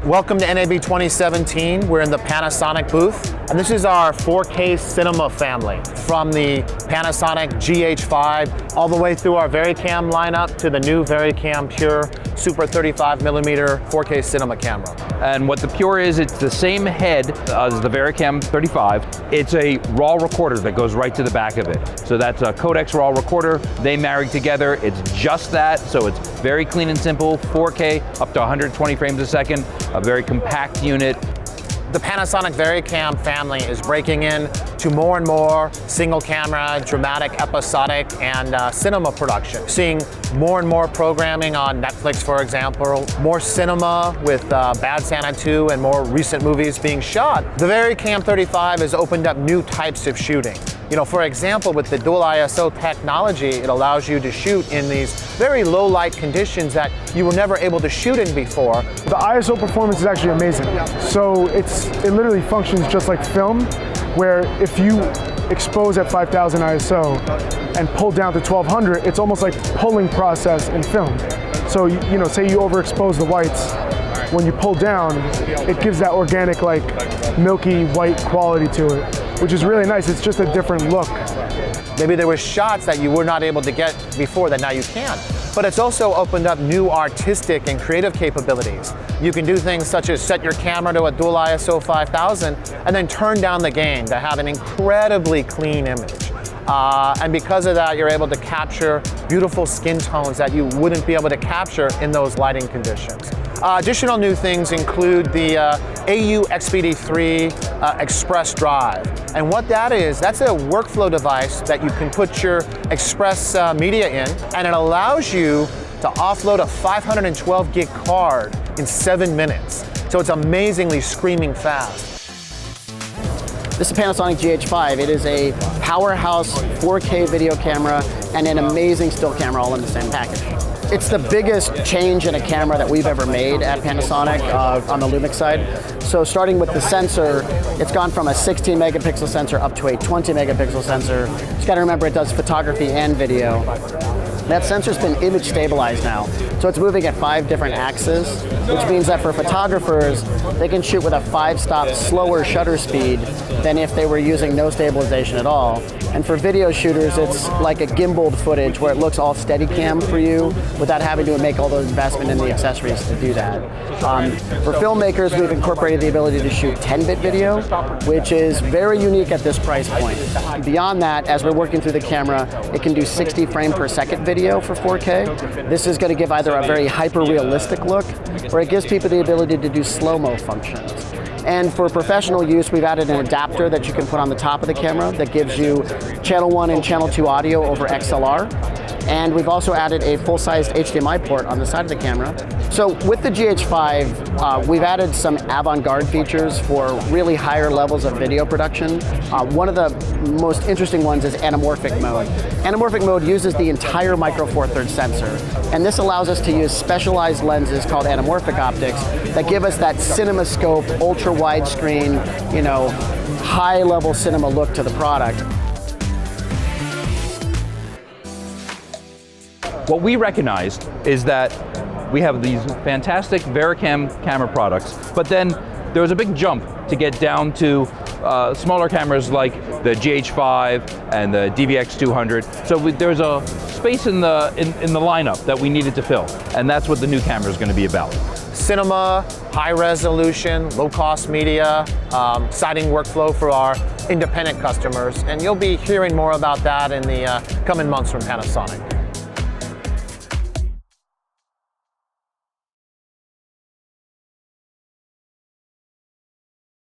Welcome to NAB 2017. We're in the Panasonic booth, and this is our 4K cinema family, from the Panasonic GH5 all the way through our VariCam lineup to the new VariCam Pure Super 35mm 4K cinema camera. And what the Pure is, it's the same head as the VariCam 35. It's a RAW recorder that goes right to the back of it. So that's a Codex RAW recorder. They marry together. It's just that, so it's very clean and simple, 4K up to 120 frames a second, a very compact unit. The Panasonic VariCam family is breaking in to more and more single camera, dramatic, episodic, and cinema production. Seeing more and more programming on Netflix, for example, more cinema with Bad Santa 2 and more recent movies being shot. The VariCam 35 has opened up new types of shooting. You know, for example, with the dual ISO technology, it allows you to shoot in these very low light conditions that you were never able to shoot in before. The ISO performance is actually amazing. So it literally functions just like film, where if you expose at 5000 ISO and pull down to 1200, it's almost like pulling process in film. So, you know, say you overexpose the whites, when you pull down, it gives that organic, like, milky white quality to it, which is really nice. It's just a different look. Maybe there were shots that you were not able to get before that now you can. But it's also opened up new artistic and creative capabilities. You can do things such as set your camera to a dual ISO 5000 and then turn down the gain to have an incredibly clean image. And because of that, you're able to capture beautiful skin tones that you wouldn't be able to capture in those lighting conditions. Additional new things include the AU XPD3 Express Drive. And what that is, that's a workflow device that you can put your Express media in, and it allows you to offload a 512 gig card in 7 minutes. So it's amazingly screaming fast. This is Panasonic GH5. It is a powerhouse 4K video camera and an amazing still camera all in the same package. It's the biggest change in a camera that we've ever made at Panasonic on the LUMIX side. So starting with the sensor, it's gone from a 16 megapixel sensor up to a 20 megapixel sensor. You just gotta remember it does photography and video. That sensor's been image stabilized now. So it's moving at 5 different axes, which means that for photographers, they can shoot with a 5-stop slower shutter speed than if they were using no stabilization at all. And for video shooters, it's like a gimbaled footage where it looks all Steadicam for you without having to make all the investment in the accessories to do that. For filmmakers, we've incorporated the ability to shoot 10-bit video, which is very unique at this price point. Beyond that, as we're working through the camera, it can do 60 frame per second video for 4K. This is going to give either a very hyper-realistic look, or it gives people the ability to do slow-mo functions. And for professional use, we've added an adapter that you can put on the top of the camera that gives you channel 1 and channel 2 audio over XLR. And we've also added a full-sized HDMI port on the side of the camera. So with the GH5, we've added some avant-garde features for really higher levels of video production. One of the most interesting ones is anamorphic mode. Anamorphic mode uses the entire Micro Four Thirds sensor, and this allows us to use specialized lenses called anamorphic optics that give us that CinemaScope, ultra widescreen, you know, high-level cinema look to the product. What we recognized is that we have these fantastic VariCam camera products, but then there was a big jump to get down to smaller cameras like the GH5 and the DVX200. So there's a space in the lineup that we needed to fill, and that's what the new camera is going to be about. Cinema, high resolution, low cost media, sighting workflow for our independent customers, and you'll be hearing more about that in the coming months from Panasonic.